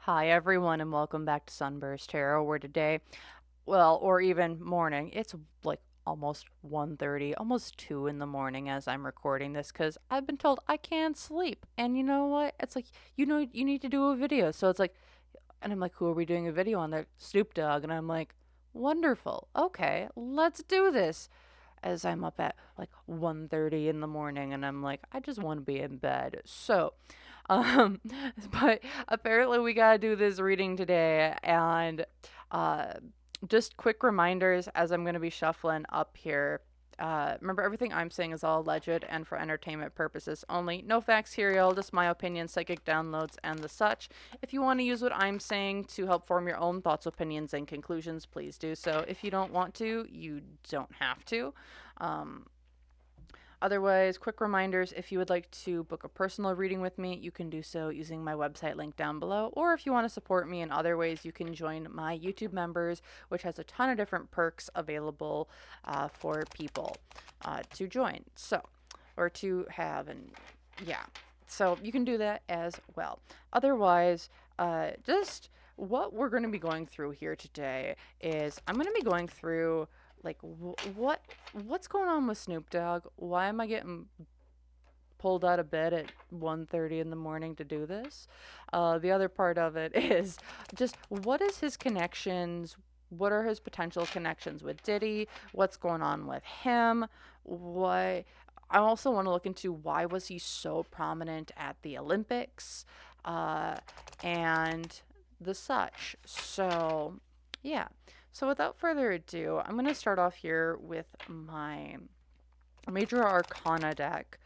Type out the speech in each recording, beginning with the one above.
Hi everyone and welcome back to SunBurst Tarot, where today, well, or even morning, it's like almost 1:30, almost 2 in the morning as I'm recording this because I've been told I can't sleep. And you know what? It's like, you need to do a video. So it's like, and I'm like, who are we doing a video on? There, Snoop Dogg. And I'm like, wonderful. Okay, let's do this. As I'm up at like 1:30 in the morning and I'm like, I just want to be in bed. So, um, but apparently we gotta do this reading today, and uh, just quick reminders as I'm gonna be shuffling up here. Remember, everything I'm saying is all alleged and for entertainment purposes only. No facts here, y'all. Just my opinion, psychic downloads, and the such. If you want to use what I'm saying to help form your own thoughts, opinions, and conclusions, please do so. If you don't want to, you don't have to. Um, Otherwise, quick reminders, if you would like to book a personal reading with me, you can do so using my website link down below. Or if you want to support me in other ways, you can join my YouTube members, which has a ton of different perks available for people to join. So, or to have, and yeah. So you can do that as well. Otherwise, just what we're going to be going through here today is I'm going to be going through like what's going on with Snoop Dogg? Why am I getting pulled out of bed at 1:30 in the morning to do this? The other part of it is just what is his connections? What are his potential connections with Diddy? What's going on with him? What I also want to look into why was he so prominent at the Olympics, uh, and the such. So, yeah. So without further ado, I'm going to start off here with my Major Arcana deck.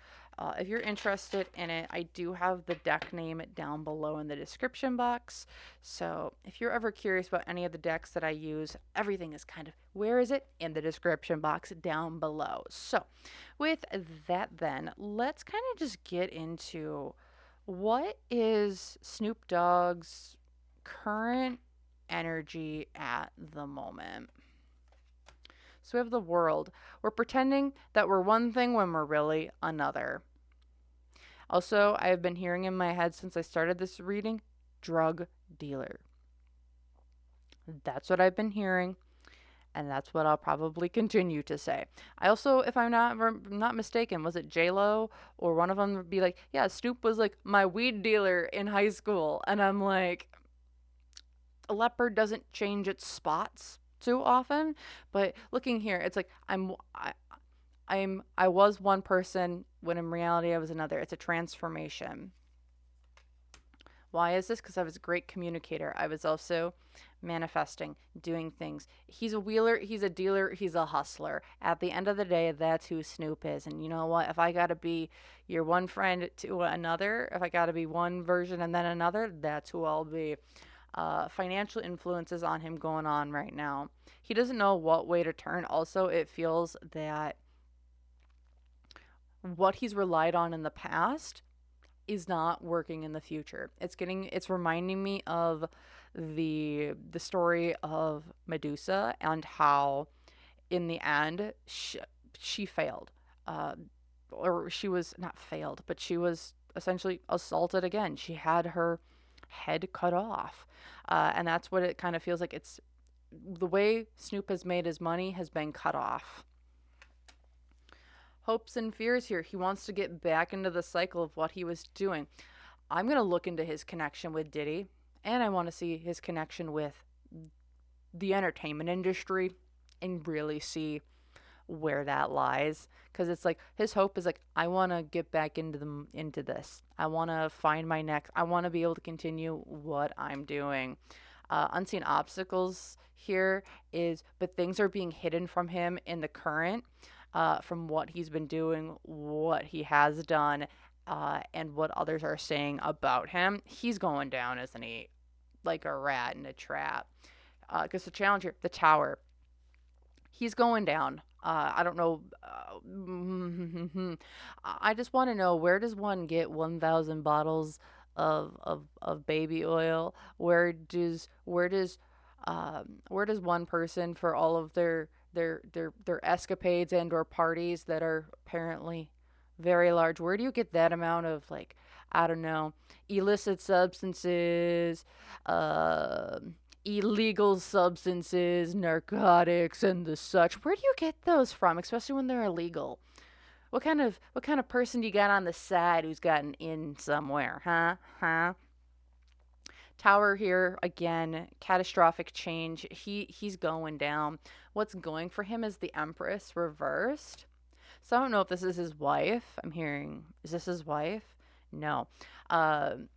If you're interested in it, I do have the deck name down below in the description box. So if you're ever curious about any of the decks that I use, everything is kind of, where is it? In the description box down below. So with that then, let's kind of just get into what is Snoop Dogg's current energy at the moment. So we have the world. We're pretending that we're one thing when we're really another. Also, I have been hearing in my head since I started this reading, drug dealer. That's what I've been hearing, and that's what I'll probably continue to say. I also, if I'm not mistaken, was it J Lo or one of them would be like, yeah, Snoop was like my weed dealer in high school, and I'm like, a leopard doesn't change its spots too often, but looking here, it's like I was one person when in reality I was another. It's a transformation. Why is this? Because I was a great communicator. I was also manifesting, doing things. He's a wheeler, he's a dealer, he's a hustler. At the end of the day, that's who Snoop is. And you know what? If I got to be your one friend to another, if I got to be one version and then another, that's who I'll be. Financial influences on him going on right now. He doesn't know what way to turn. Also, it feels that what he's relied on in the past is not working in the future. It's reminding me of the story of Medusa and how in the end she failed. Or she was not failed, but she was essentially assaulted again. She had her head cut off. And that's what it kind of feels like. It's the way Snoop has made his money has been cut off. Hopes and fears here. He wants to get back into the cycle of what he was doing. I'm going to look into his connection with Diddy, and I want to see his connection with the entertainment industry and really see where that lies, because it's like his hope is like, I want to get back into this. I want to find my next. I want to be able to continue what I'm doing. Unseen obstacles here is, but things are being hidden from him in the current, from what he's been doing, what he has done, and what others are saying about him. He's going down, isn't he? Like a rat in a trap. Because the challenge here, the tower, he's going down. I don't know. I just want to know, where does one get 1,000 bottles of baby oil? Where does one person for all of their escapades and or parties that are apparently very large? Where do you get that amount of like I don't know, illicit substances, illegal substances, narcotics, and the such. Where do you get those from, especially when they're illegal? What kind of person do you got on the side who's gotten in somewhere, huh? Huh? Tower here again, catastrophic change. He's going down. What's going for him is the Empress reversed. So I don't know if this is his wife. I'm hearing, is this his wife? No. Um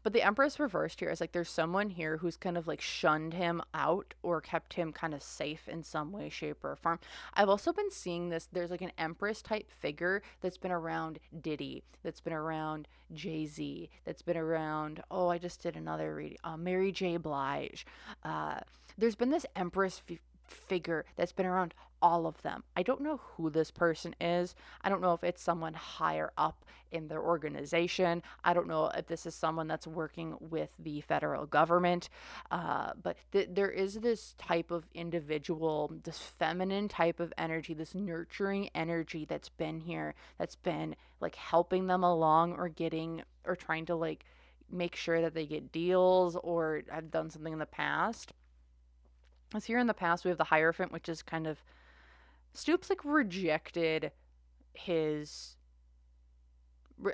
but the Empress reversed here is like there's someone here who's kind of like shunned him out or kept him kind of safe in some way, shape, or form. I've also been seeing this. There's like an Empress type figure that's been around Diddy, that's been around Jay-Z, that's been around, oh, I just did another reading, Mary J. Blige. Uh, there's been this Empress figure that's been around all of them. I don't know who this person is. I don't know if it's someone higher up in their organization. I don't know if this is someone that's working with the federal government. But there is this type of individual, this feminine type of energy, this nurturing energy that's been here, that's been like helping them along or getting or trying to like make sure that they get deals or have done something in the past. As here in the past, we have the Hierophant, which is kind of Snoop's like rejected his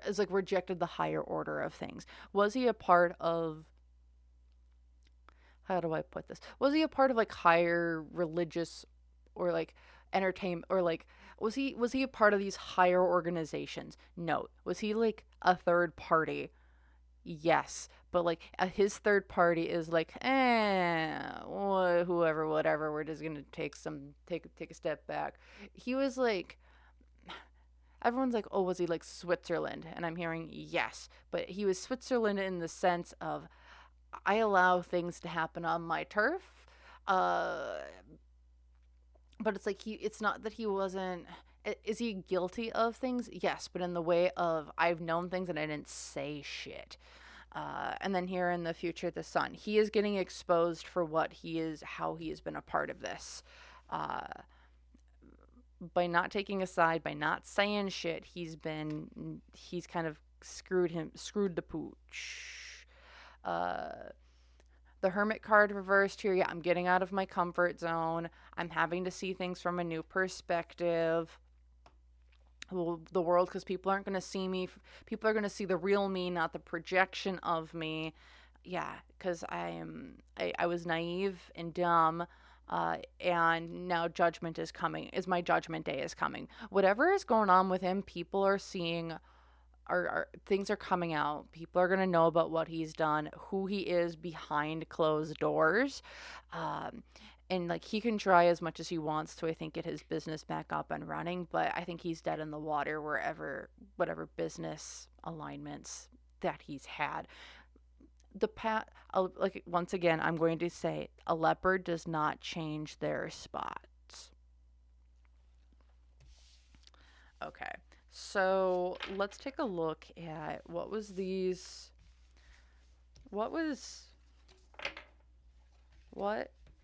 is like rejected the higher order of things. Was he a part of, how do I put this? Was he a part of like higher religious or like entertainment or like was he a part of these higher organizations? No. Was he like a third party? Yes, but like his third party is like, whoever, whatever. We're just gonna take a step back. He was like, everyone's like, oh, was he like Switzerland? And I'm hearing yes, but he was Switzerland in the sense of I allow things to happen on my turf. Uh, but it's like it's not that he wasn't. Is he guilty of things? Yes, but in the way of I've known things and I didn't say shit. And then here in the future, the Sun, he is getting exposed for what he is, how he has been a part of this. Uh, by not taking a side, by not saying shit, he's kind of screwed the pooch. Uh, the Hermit card reversed here. Yeah, I'm getting out of my comfort zone. I'm having to see things from a new perspective. The world, because people aren't going to see me. People are going to see the real me, not the projection of me. Yeah, because I was naive and dumb. And now judgment is coming. Is my judgment day is coming. Whatever is going on with him, people are seeing. Things are coming out. People are going to know about what he's done, who he is behind closed doors. Um, and like he can try as much as he wants to, I think, get his business back up and running, but I think he's dead in the water wherever, whatever business alignments that he's had. Like once again, I'm going to say a leopard does not change their spots. Okay. So let's take a look at what was what was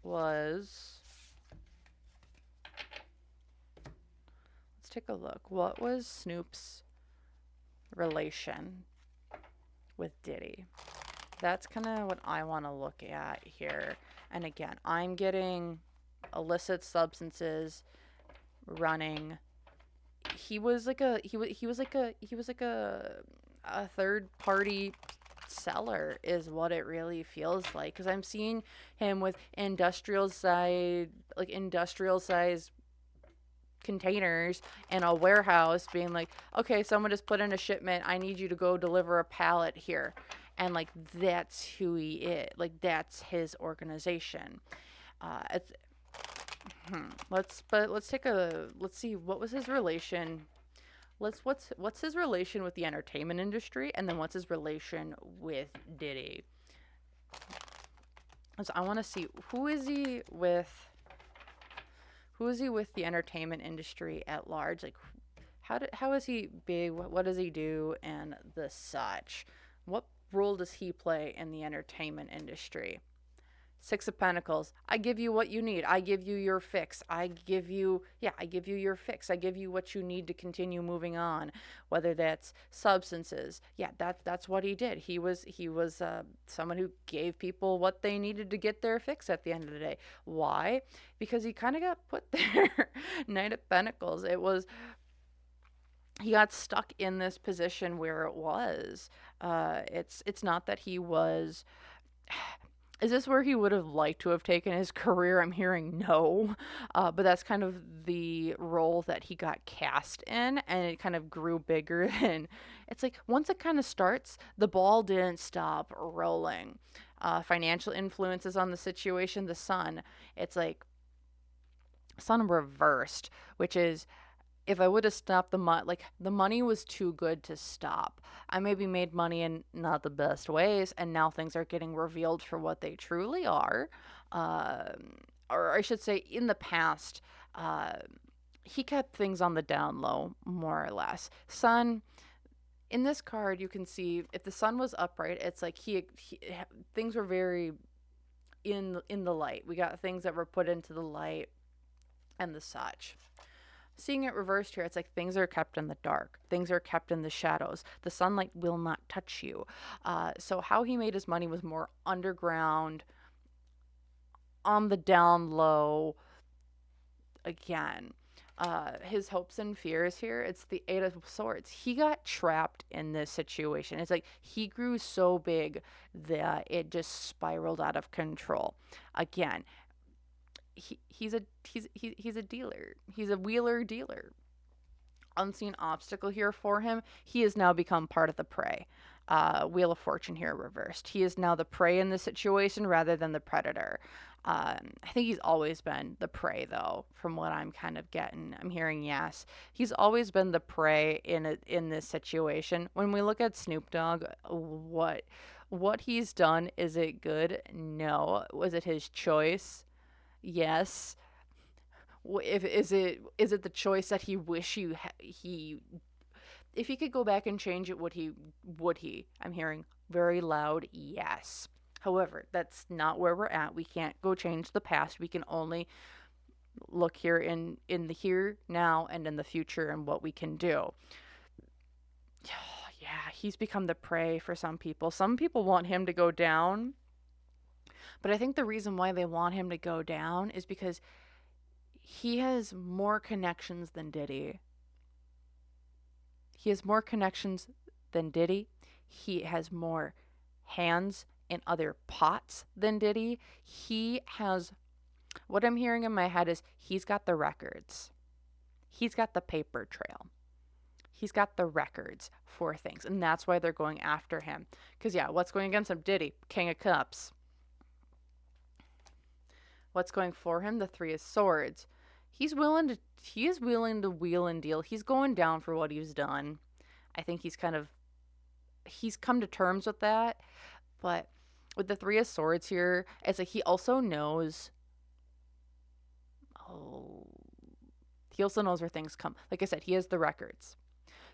let's take a look. What was Snoop's relation with Diddy? That's kind of what I want to look at here. And again, I'm getting illicit substances running. He was like a third party seller is what it really feels like, because I'm seeing him with industrial size containers in a warehouse being like, okay, someone just put in a shipment, I need you to go deliver a pallet here. And like that's who he is, like that's his organization. It's let's see what was his relation. What's his relation with the entertainment industry, and then what's his relation with Diddy? So I want to see who is he with. Who is he with the entertainment industry at large? Like, how is he big? What does he do, and the such? What role does he play in the entertainment industry? Six of Pentacles. I give you what you need. I give you your fix. I give you your fix. I give you what you need to continue moving on. Whether that's substances. Yeah, that's what he did. He was someone who gave people what they needed to get their fix at the end of the day. Why? Because he kind of got put there. Knight of Pentacles. He got stuck in this position where it was. It's not that he was. Is this where he would have liked to have taken his career? I'm hearing no. But that's kind of the role that he got cast in, and it kind of grew bigger than. It's like once it kind of starts, the ball didn't stop rolling. Financial influences on the situation, the sun. It's like sun reversed, which is if I would have stopped like the money was too good to stop. I maybe made money in not the best ways, and now things are getting revealed for what they truly are. Or I should say, in the past, uh, he kept things on the down low, more or less. Sun, in this card, you can see if the sun was upright, it's like he things were very in the light. We got things that were put into the light and the such. Seeing it reversed here, it's like things are kept in the dark. Things are kept in the shadows. The sunlight will not touch you. So how he made his money was more underground, on the down low. Again, his hopes and fears here, it's the Eight of Swords. He got trapped in this situation. It's like he grew so big that it just spiraled out of control. Again, he's a dealer. He's a wheeler dealer. Unseen obstacle here for him. He has now become part of the prey. Wheel of Fortune here reversed. He is now the prey in this situation rather than the predator. I think he's always been the prey, though, from what I'm kind of getting. I'm hearing yes. He's always been the prey in this situation. When we look at Snoop Dogg, what he's done, is it good? No. Was it his choice? Yes. If is it the choice that he wish he if he could go back and change it, would he? I'm hearing very loud yes. However, that's not where we're at. We can't go change the past. We can only look here in the here, now, and in the future and what we can do. Yeah, he's become the prey for some people. Some people want him to go down, but I think the reason why they want him to go down is because he has more connections than Diddy. He has more connections than Diddy. He has more hands in other pots than Diddy. He has, what I'm hearing in my head is he's got the records. He's got the paper trail. He's got the records for things. And that's why they're going after him. Because, yeah, what's going against him? Diddy, King of Cups. What's going for him? The Three of Swords. He is willing to wheel and deal. He's going down for what he's done. I think he's come to terms with that. But with the Three of Swords here, it's like he also knows. Oh, he also knows where things come. Like I said, he has the records.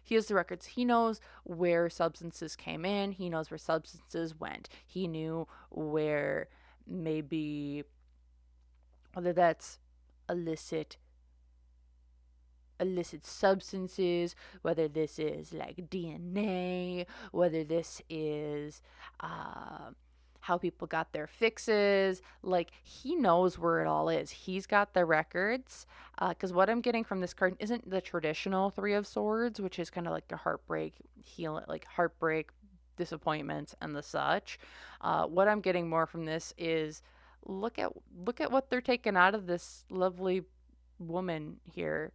He has the records. He knows where substances came in. He knows where substances went. He knew where maybe, whether that's illicit substances, whether this is like DNA, whether this is how people got their fixes. Like, he knows where it all is. He's got the records. Because what I'm getting from this card isn't the traditional Three of Swords, which is kind of like a heartbreak, disappointments, and the such. What I'm getting more from this is look at what they're taking out of this lovely woman here.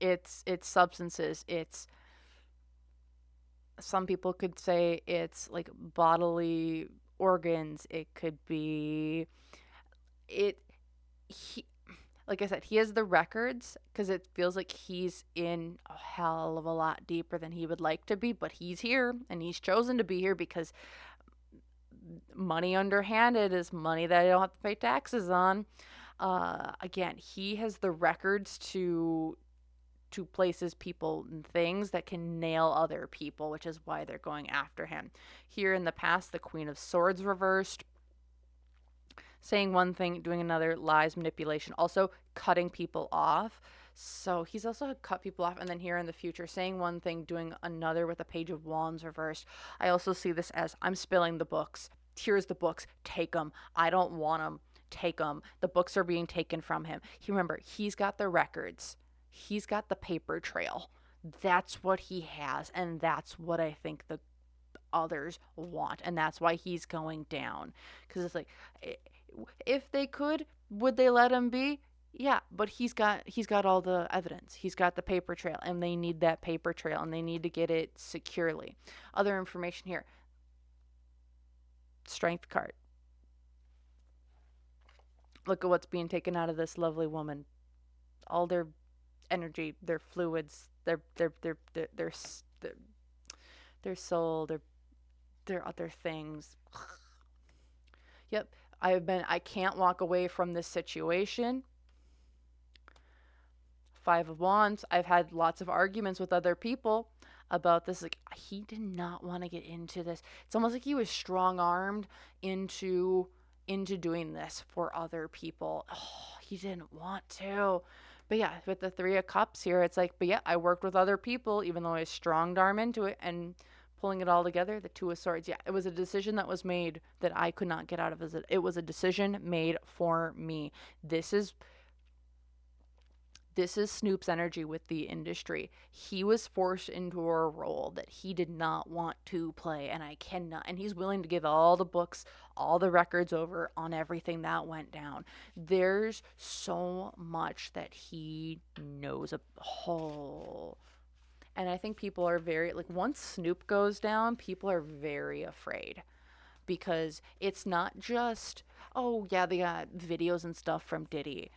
It's substances. It's, some people could say it's like bodily organs. It could be he, like I said, he has the records because it feels like he's in a hell of a lot deeper than he would like to be, but he's here and he's chosen to be here because money underhanded is money that I don't have to pay taxes on. Again, he has the records to to places, people, and things that can nail other people, which is why they're going after him. Here in the past, the Queen of Swords reversed, saying one thing, doing another, lies, manipulation, also cutting people off. So he's also cut people off. And then here in the future, saying one thing, doing another with a Page of Wands reversed. I also see this as, I'm spilling the books. Here's the books. Take them. I don't want them. Take them. The books are being taken from him. Remember, he's got the records. He's got the paper trail. That's what he has. And that's what I think the others want. And that's why he's going down. Because it's like, if they could, would they let him be? Yeah, but he's got all the evidence. He's got the paper trail, and they need that paper trail, and they need to get it securely. Other information here. Strength card. Look at what's being taken out of this lovely woman. All their energy, their fluids, their soul, their other things. Yep, I can't walk away from this situation. Five of Wands. I've had lots of arguments with other people about this. Like, he did not want to get into this. It's almost like he was strong-armed into doing this for other people. Oh, he didn't want to. But yeah, with the Three of Cups here, it's like, but yeah, I worked with other people, even though I strong-arm into it, and pulling it all together, the Two of Swords. Yeah, it was a decision that was made that I could not get out of. It was a decision made for me. This is Snoop's energy with the industry. He was forced into a role that he did not want to play, and I cannot. And he's willing to give all the books, all the records over on everything that went down. There's so much that he knows a whole. And I think people are very, like, once Snoop goes down, people are very afraid. Because it's not just, oh, yeah, they got videos and stuff from Diddy.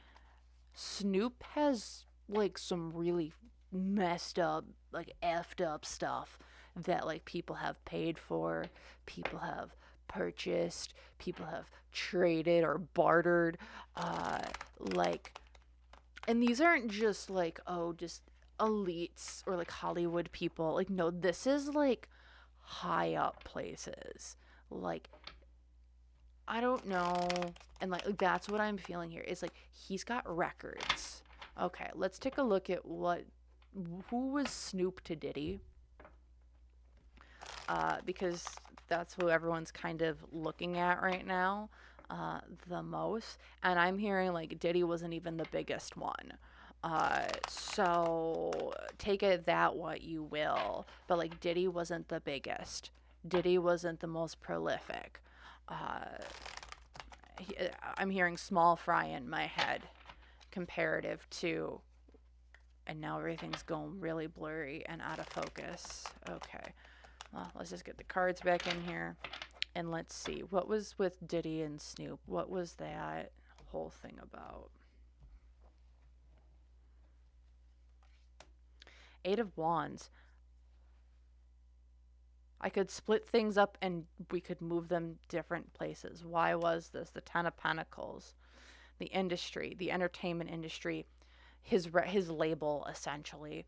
Snoop has, like, some really messed up, like, effed up stuff that, like, people have paid for, people have purchased, people have traded or bartered. Like, and these aren't just, like, oh, just elites or, like, Hollywood people. Like, no, this is, like, high up places. Like, I don't know. And like that's what I'm feeling here. Is like he's got records. Okay, let's take a look at who was Snoop to Diddy. Because that's who everyone's kind of looking at right now, the most. And I'm hearing like Diddy wasn't even the biggest one. So take it that what you will. But like Diddy wasn't the biggest. Diddy wasn't the most prolific. I'm hearing small fry in my head comparative to, and now everything's going really blurry and out of focus. Okay, well, let's just get the cards back in here and let's see what was with Diddy and Snoop. What was that whole thing about? Eight of Wands. I could split things up and we could move them different places. Why was this? The Ten of Pentacles, the industry, the entertainment industry, his label essentially.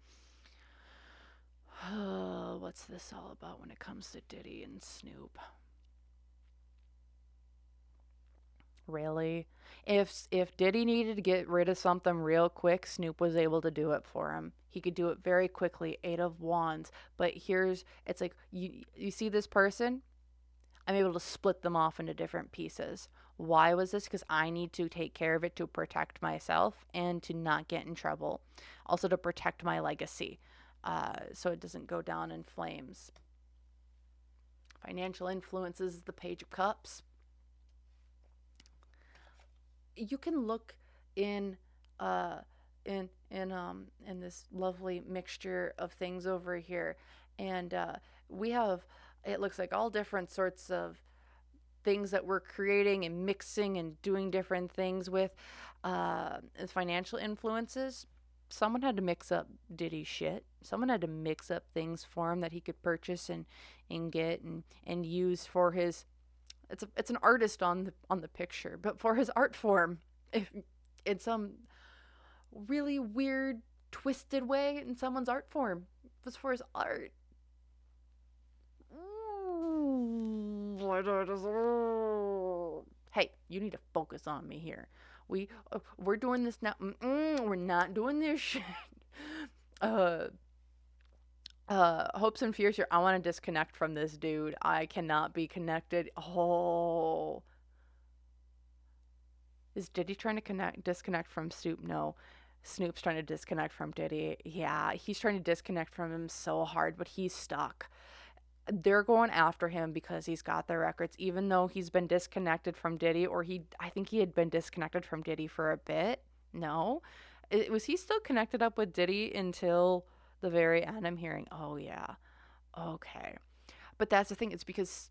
What's this all about when it comes to Diddy and Snoop? Really? If Diddy needed to get rid of something real quick, Snoop was able to do it for him. He could do it very quickly. Eight of Wands. But it's like you see this person? I'm able to split them off into different pieces. Why was this? Because I need to take care of it to protect myself and to not get in trouble. Also to protect my legacy, so it doesn't go down in flames. Financial influences, the Page of Cups. You can look in this lovely mixture of things over here, and we have, it looks like all different sorts of things that we're creating and mixing and doing different things with. Financial influences. Someone had to mix up Diddy's shit. Someone had to mix up things for him that he could purchase and get and use for his. It's an artist on the picture, but for his art form, if it's some really weird twisted way in someone's art form. It was for his art. Hey, you need to focus on me here. We're doing this now. We're not doing this shit. Uh, hopes and fears here. I want to disconnect from this dude. I cannot be connected. Oh, is Diddy trying to disconnect from Snoop? No. Snoop's trying to disconnect from Diddy. Yeah, he's trying to disconnect from him so hard, but he's stuck. They're going after him because he's got the records, even though he's been disconnected from Diddy, or I think he had been disconnected from Diddy for a bit. No. Was he still connected up with Diddy until the very end? I'm hearing, oh yeah. Okay. But that's the thing, it's because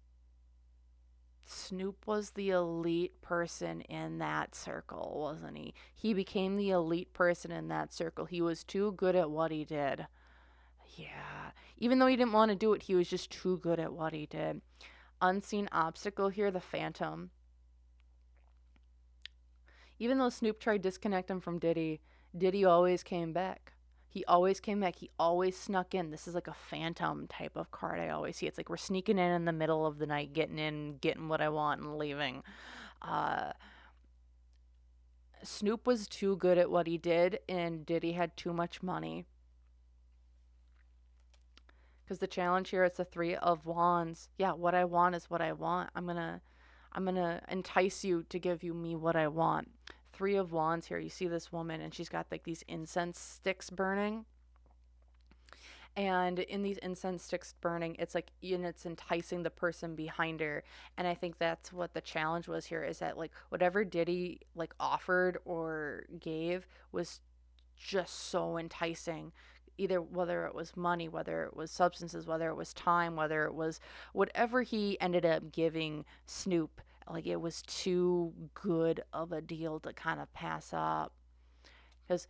Snoop was the elite person in that circle, wasn't he? He became the elite person in that circle. He was too good at what he did. Yeah. Even though he didn't want to do it, he was just too good at what he did. Unseen obstacle here, the Phantom. Even though Snoop tried to disconnect him from Diddy, Diddy always came back. He always came back. He always snuck in. This is like a phantom type of card I always see. It's like we're sneaking in the middle of the night, getting in, getting what I want, and leaving. Uh, Snoop was too good at what he did, and Diddy had too much money. Because the challenge here is the Three of Wands. Yeah, what I want is what I want. I'm gonna entice you to give you me what I want. Three of Wands here. You see this woman, and she's got like these incense sticks burning. And in these incense sticks burning, it's like, and it's enticing the person behind her. And I think that's what the challenge was here, is that like whatever Diddy like offered or gave was just so enticing. Either whether it was money, whether it was substances, whether it was time, whether it was whatever he ended up giving Snoop, like it was too good of a deal to kind of pass up. Because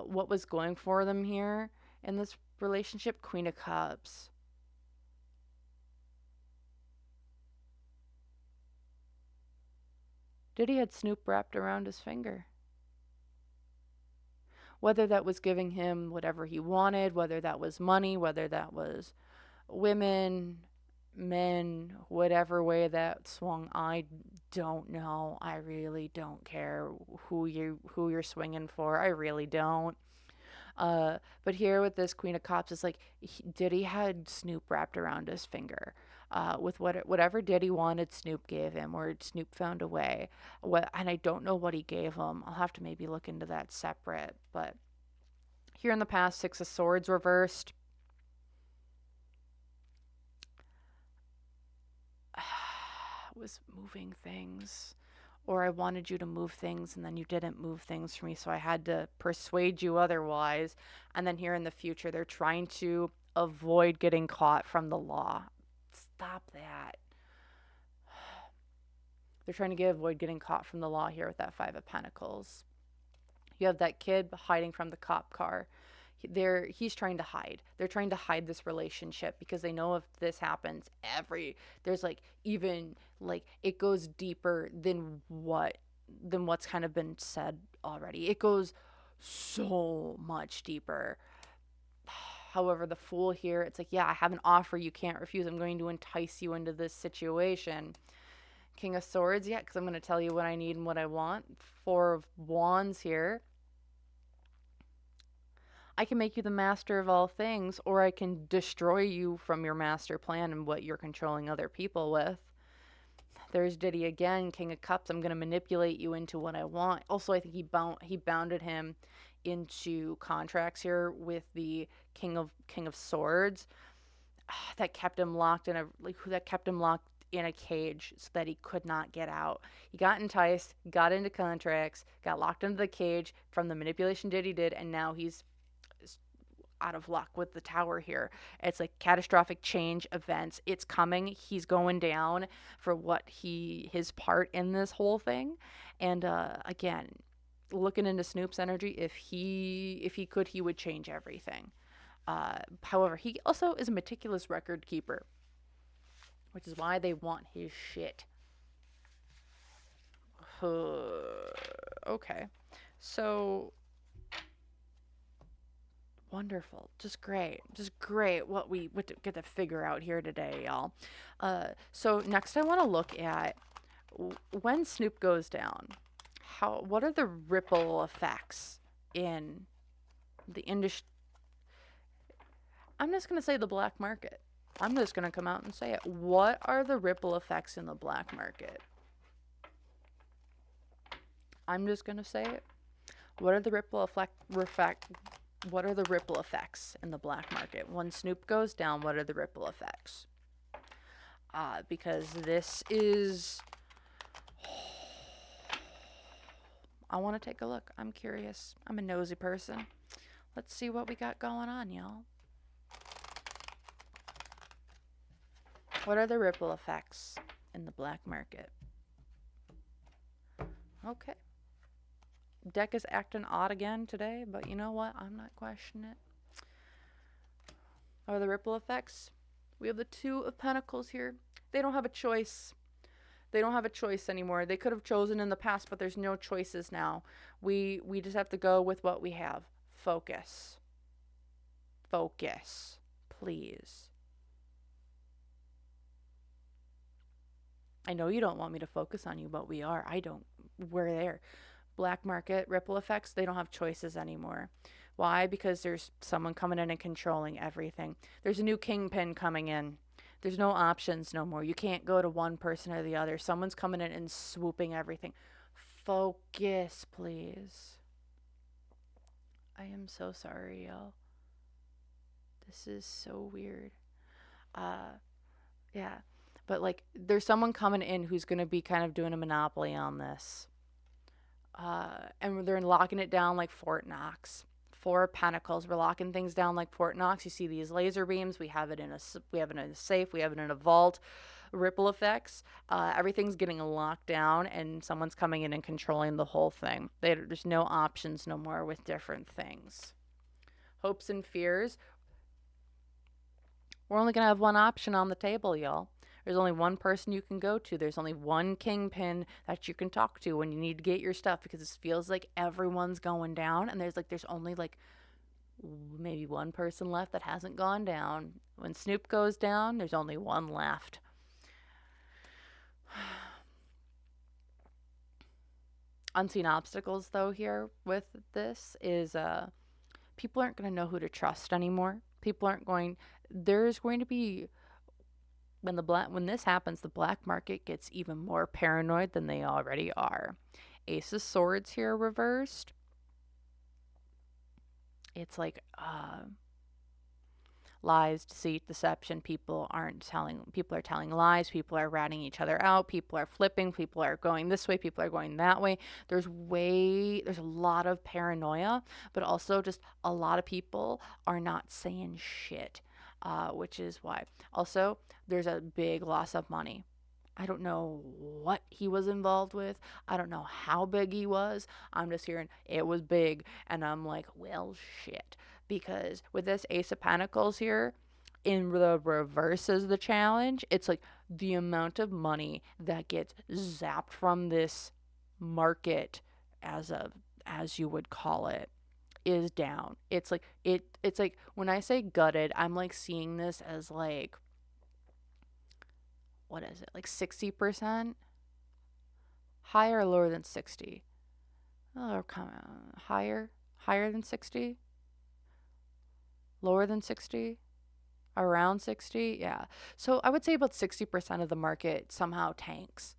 what was going for them here in this relationship? Queen of Cups. Diddy had Snoop wrapped around his finger. Whether that was giving him whatever he wanted, whether that was money, whether that was women, men, whatever way that swung, I don't know. I really don't care who you're swinging for. I really don't. But here with this Queen of Cups, it's like Diddy had Snoop wrapped around his finger. With whatever Diddy wanted, Snoop gave him, or Snoop found a way. And I don't know what he gave him. I'll have to maybe look into that separate. But here in the past, Six of Swords reversed. Was moving things, or I wanted you to move things and then you didn't move things for me, so I had to persuade you otherwise. And then here in the future, they're trying to avoid getting caught from the law. Stop that. They're trying to avoid getting caught from the law here with that Five of Pentacles. You have that kid hiding from the cop car. He's trying to hide. They're trying to hide this relationship because they know if this happens, there's like, even like it goes deeper than what's kind of been said already. It goes so much deeper. However, the Fool here, it's like, yeah, I have an offer you can't refuse. I'm going to entice you into this situation. King of Swords, yeah, because I'm going to tell you what I need and what I want. Four of Wands here. I can make you the master of all things, or I can destroy you from your master plan and what you're controlling other people with. There's Diddy again, King of Cups. I'm going to manipulate you into what I want. Also, I think he bounded him into contracts here with the King of Swords. That kept him locked in a cage so that he could not get out. He got enticed, got into contracts, got locked into the cage from the manipulation Diddy did, and now he's out of luck with the tower here. It's like catastrophic change events. It's coming. He's going down for his part in this whole thing. And again, looking into Snoop's energy, if he could, he would change everything. However, he also is a meticulous record keeper, which is why they want his shit. Okay. So wonderful. Just great. Just great what we get to figure out here today, y'all. So next I want to look at when Snoop goes down. What are the ripple effects in the industry? I'm just going to say the black market. I'm just going to come out and say it. What are the ripple effects in the black market? I'm just going to say it. What are the ripple effects in the black market? When Snoop goes down, what are the ripple effects? Because this is... I want to take a look. I'm curious. I'm a nosy person. Let's see what we got going on, y'all. What are the ripple effects in the black market? Okay. Deck is acting odd again today, but you know what? I'm not questioning it. What are the ripple effects? We have the Two of Pentacles here. They don't have a choice. They don't have a choice anymore. They could have chosen in the past, but there's no choices now. We just have to go with what we have. Focus. Focus. Please. I know you don't want me to focus on you, but we are. I don't. We're there. Black market, ripple effects, they don't have choices anymore. Why? Because there's someone coming in and controlling everything. There's a new kingpin coming in. There's no options no more. You can't go to one person or the other. Someone's coming in and swooping everything. Focus, please. I am so sorry, y'all. This is so weird. Yeah. But, like, there's someone coming in who's going to be kind of doing a monopoly on this. And they're locking it down like Fort Knox. Four of Pentacles. We're locking things down like Fort Knox. You see these laser beams. We have it in a safe. We have it in a vault. Ripple effects. Everything's getting locked down, and someone's coming in and controlling the whole thing. There's no options no more with different things. Hopes and fears. We're only gonna have one option on the table, y'all. There's only one person you can go to. There's only one kingpin that you can talk to when you need to get your stuff, because it feels like everyone's going down, and there's only like maybe one person left that hasn't gone down. When Snoop goes down, there's only one left. Unseen obstacles, though, here with this is people aren't going to know who to trust anymore. There's going to be... When this happens, the black market gets even more paranoid than they already are. Ace of Swords here reversed. It's like lies, deceit, deception. People are telling lies. People are ratting each other out. People are flipping. People are going this way. People are going that way. There's a lot of paranoia, but also just a lot of people are not saying shit. Which is why. Also, there's a big loss of money. I don't know what he was involved with. I don't know how big he was. I'm just hearing it was big. And I'm like, well, shit. Because with this Ace of Pentacles here, in the reverse is the challenge. It's like the amount of money that gets zapped from this market, as you would call it, is down. It's like when I say gutted, I'm like seeing this as like, what is it, like 60%? Higher or lower than 60? Oh, come on. Higher than 60? Lower than 60? Around 60? Yeah. So I would say about 60% of the market somehow tanks.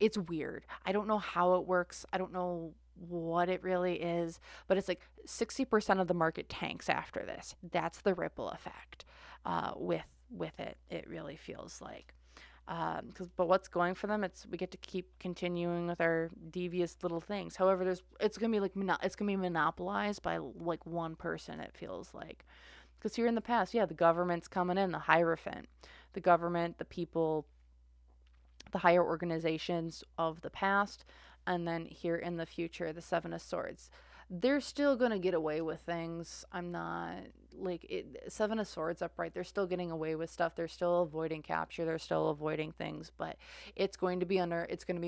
It's weird. I don't know how it works. I don't know what it really is, but it's like 60% of the market tanks after this. That's the ripple effect with it. It really feels like. But what's going for them? We get to keep continuing with our devious little things. However, it's gonna be monopolized by like one person. It feels like, because here in the past, yeah, the government's coming in, the Hierophant, the government, the people, the higher organizations of the past, and then here in the future, the Seven of Swords. They're still going to get away with things. I'm not like it. Seven of Swords upright. They're still getting away with stuff. They're still avoiding capture. They're still avoiding things, but it's going to be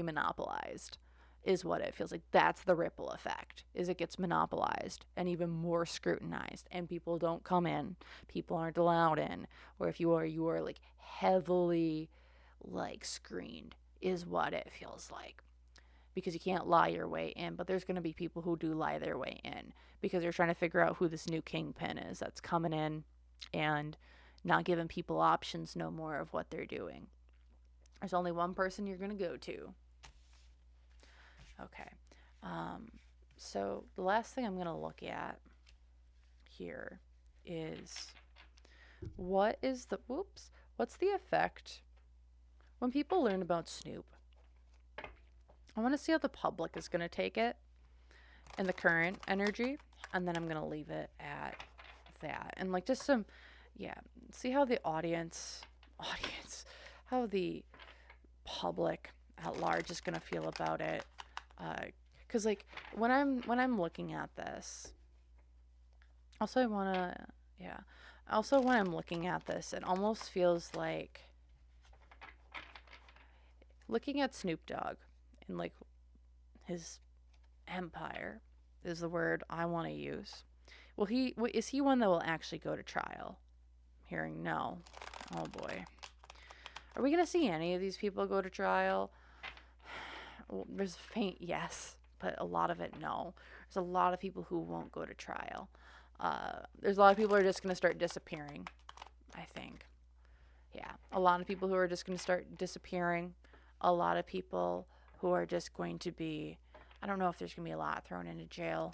monopolized. is what it feels like. That's the ripple effect, is it gets monopolized and even more scrutinized, and people don't come in, people aren't allowed in, or if you are like heavily like screened, is what it feels like, because you can't lie your way in. But there's going to be people who do lie their way in because they're trying to figure out who this new kingpin is that's coming in and not giving people options no more of what they're doing. There's only one person you're going to go to. Okay. So the last thing I'm going to look at here is what's the effect when people learn about Snoop? I want to see how the public is going to take it and the current energy, and then I'm going to leave it at that. And like just some, see how the audience, how the public at large is going to feel about it. Because like when I'm looking at this, also when I'm looking at this, it almost feels like looking at Snoop Dogg and like his empire is the word I want to use. Well, is he one that will actually go to trial? I'm hearing no. Oh boy. Are we going to see any of these people go to trial? Well, there's faint yes, but a lot of it no. There's a lot of people who won't go to trial. There's a lot of people who are just going to start disappearing, I think. Yeah, a lot of people who are just going to start disappearing. A lot of people who are just going to be, I don't know if there's going to be a lot thrown into jail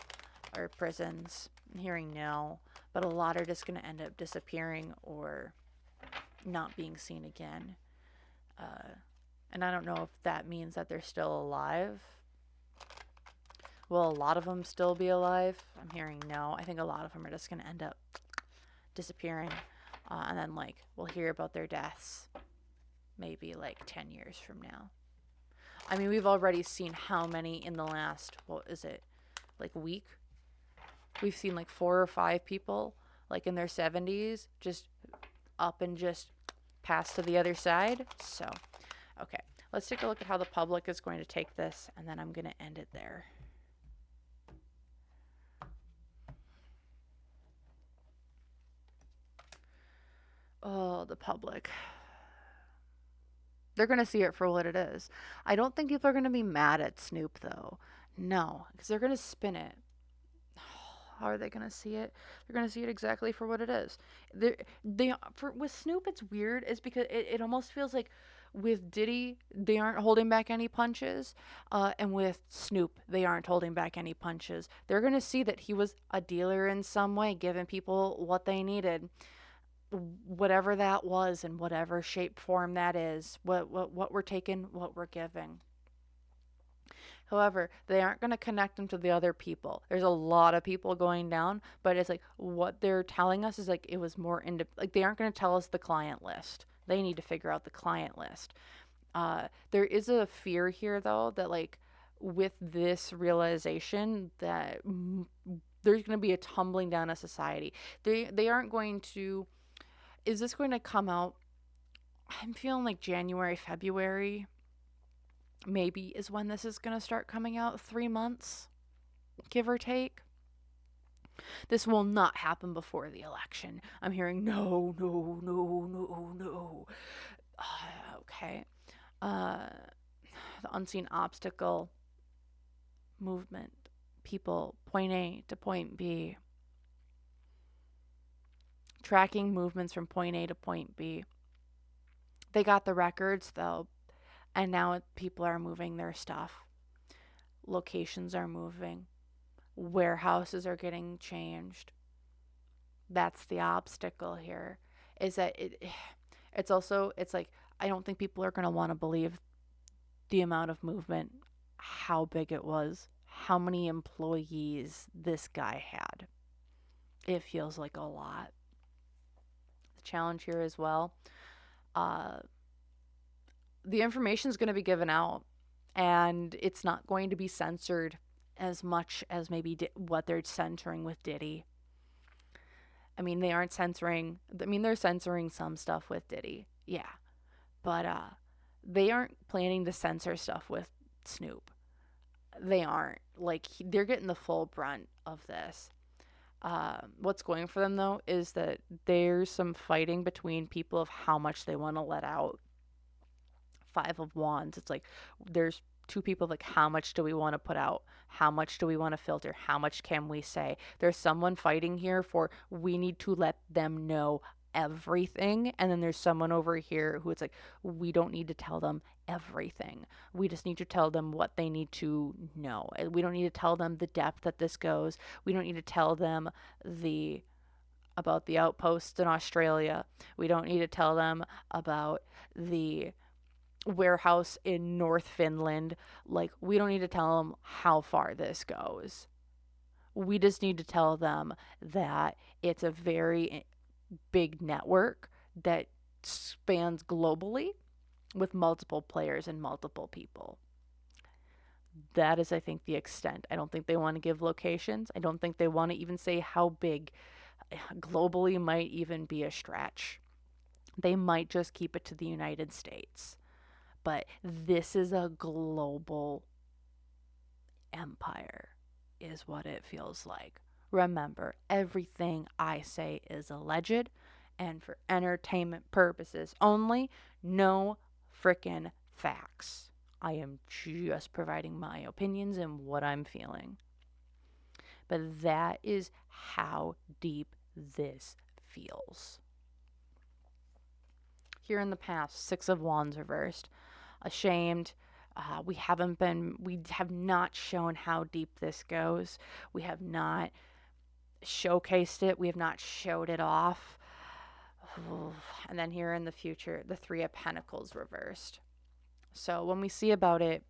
or prisons. I'm hearing no, but a lot are just going to end up disappearing or not being seen again. And I don't know if that means that they're still alive. Will a lot of them still be alive? I'm hearing no. I think a lot of them are just going to end up disappearing. And then, like, we'll hear about their deaths maybe, like, 10 years from now. I mean, we've already seen how many in the last, week? We've seen, like, 4 or 5 people, like, in their 70s, just up and just pass to the other side. So, okay. Let's take a look at how the public is going to take this, and then I'm going to end it there. Oh, the public. They're going to see it for what it is. I don't think people are going to be mad at Snoop, though. No, because they're going to spin it. How are they going to see it? They're going to see it exactly for what it is. With Snoop, it's weird. Is because it almost feels like with Diddy, they aren't holding back any punches. And with Snoop, they aren't holding back any punches. They're going to see that he was a dealer in some way, giving people what they needed. Whatever that was, in whatever shape, form that is, what we're taking, what we're giving. However, they aren't going to connect them to the other people. There's a lot of people going down, but it's like what they're telling us is like it was more like they aren't going to tell us the client list. They need to figure out the client list. There is a fear here, though, that like with this realization that there's going to be a tumbling down of society. They aren't going to. Is this going to come out? I'm feeling like January, February. Maybe is when this is going to start coming out. 3 months, give or take. This will not happen before the election. I'm hearing no. Okay. The unseen obstacle movement. People, point A to point B. Tracking movements from point A to point B. They got the records, though. And now people are moving their stuff. Locations are moving. Warehouses are getting changed. That's the obstacle here. Is that it's like I don't think people are going to want to believe the amount of movement, how big it was, how many employees this guy had. It feels like a lot. The challenge here as well. The information is going to be given out, and it's not going to be censored as much as maybe what they're censoring with Diddy. I mean, they aren't censoring. I mean, they're censoring some stuff with Diddy, yeah, but they aren't planning to censor stuff with Snoop. they aren't. Like, they're getting the full brunt of this. What's going for them, though, is that there's some fighting between people of how much they want to let out. Five of Wands. It's like there's two people, like, how much do we want to put out? How much do we want to filter? How much can we say? There's someone fighting here for we need to let them know everything. And then there's someone over here who it's like, we don't need to tell them everything. We just need to tell them what they need to know. We don't need to tell them the depth that this goes. We don't need to tell them the about the outposts in Australia. We don't need to tell them about the warehouse in North Finland. Like, we don't need to tell them how far this goes. We just need to tell them that it's a very big network that spans globally with multiple players and multiple people. That is, I think, the extent. I don't think they want to give locations. I don't think they want to even say how big. Globally might even be a stretch. They might just keep it to the United States. But this is a global empire, is what it feels like. Remember, everything I say is alleged and for entertainment purposes only. No frickin' facts. I am just providing my opinions and what I'm feeling. But that is how deep this feels. Here in the past, Six of Wands reversed. Ashamed. We have not shown how deep this goes. We have not showcased it. We have not showed it off. And then here in the future, the Three of Pentacles reversed. So when we see about it,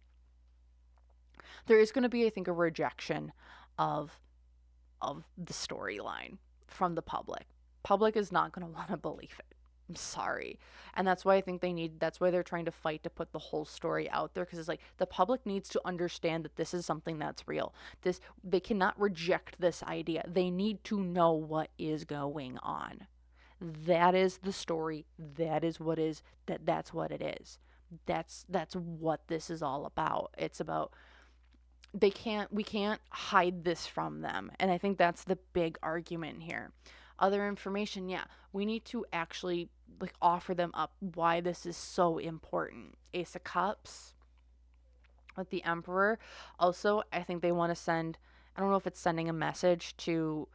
there is going to be, I think, a rejection of the storyline from the public. Public is not going to want to believe it. I'm sorry. And that's why I think that's why they're trying to fight to put the whole story out there, because it's like the public needs to understand that this is something that's real. They cannot reject this idea. They need to know what is going on. That is the story. That's what it is. That's what this is all about. It's about we can't hide this from them. And I think that's the big argument here. Other information, yeah, we need to actually like offer them up why this is so important. Ace of Cups with the Emperor. Also, I think they want to send, I don't know if it's sending a message to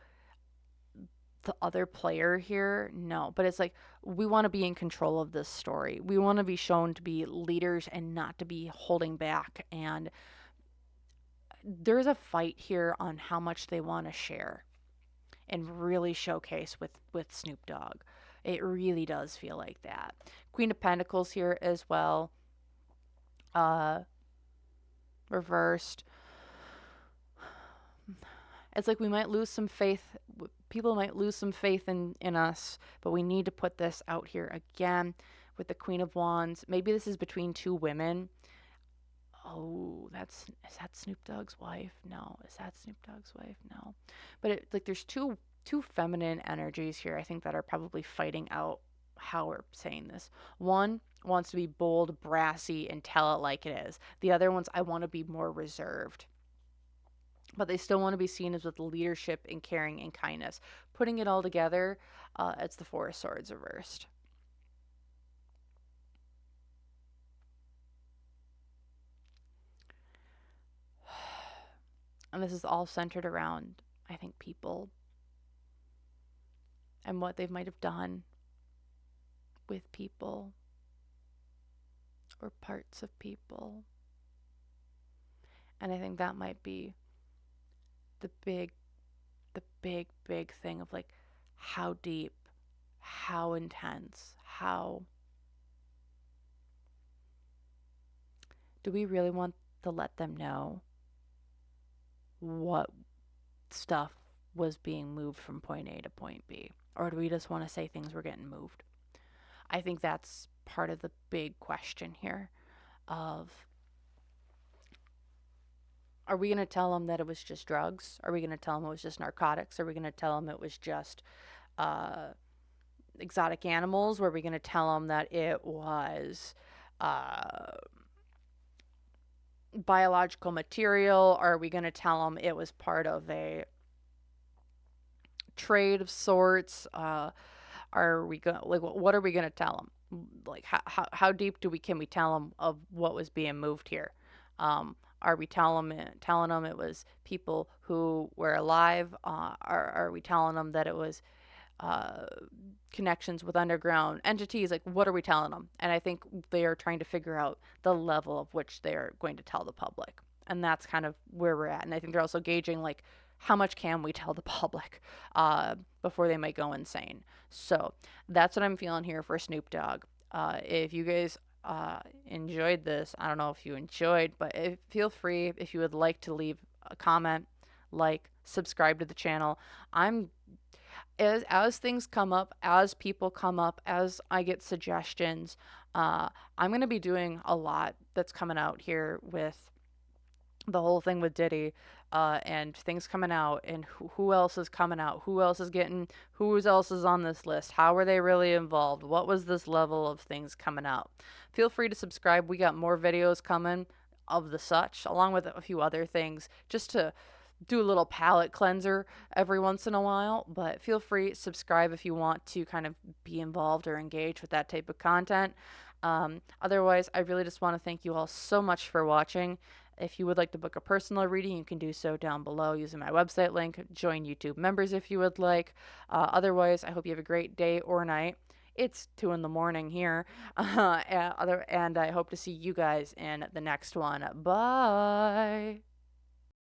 the other player here. No, but it's like we want to be in control of this story. We want to be shown to be leaders and not to be holding back. And there's a fight here on how much they want to share and really showcase with Snoop Dogg. It really does feel like that. Queen of Pentacles here as well. Reversed. It's like we might lose some faith. People might lose some faith in us, but we need to put this out here again with the Queen of Wands. Maybe this is between two women. Oh, is that Snoop Dogg's wife? No. Is that Snoop Dogg's wife? No. But it's like there's two feminine energies here, I think, that are probably fighting out how we're saying this. One wants to be bold, brassy, and tell it like it is. The other one's, I want to be more reserved. But they still want to be seen as with leadership and caring and kindness. Putting it all together, it's the Four of Swords reversed. And this is all centered around, I think, people and what they might have done with people or parts of people. And I think that might be the big thing of like how deep, how intense, how do we really want to let them know what stuff was being moved from point A to point B? Or do we just want to say things were getting moved? I think that's part of the big question here of, are we going to tell them that it was just drugs? Are we going to tell them it was just narcotics? Are we going to tell them it was just exotic animals? Were we going to tell them that it was biological material? Are we going to tell them it was part of a trade of sorts? Are we going like what are we going to tell them? Like how deep can we tell them of what was being moved here? Are we telling them it was people who were alive? Are we telling them that it was uh, connections with underground entities? Like, what are we telling them? And I think they are trying to figure out the level of which they're going to tell the public. And that's kind of where we're at. And I think they're also gauging, like, how much can we tell the public before they might go insane. So that's what I'm feeling here for Snoop Dogg. If you guys enjoyed this, I don't know if you enjoyed, but feel free if you would like to leave a comment, like, subscribe to the channel. I'm as things come up, as people come up, as I get suggestions, I'm going to be doing a lot that's coming out here with the whole thing with Diddy, and things coming out, and who else is coming out, who else is getting, who else is on this list, how are they really involved, what was this level of things coming out. Feel free to subscribe. We got more videos coming of the such, along with a few other things, just to do a little palate cleanser every once in a while. But feel free, subscribe if you want to kind of be involved or engage with that type of content. Otherwise, I really just want to thank you all so much for watching. If you would like to book a personal reading, you can do so down below using my website link. Join YouTube members if you would like. Otherwise, I hope you have a great day or night. It's 2 in the morning here. And I hope to see you guys in the next one. Bye.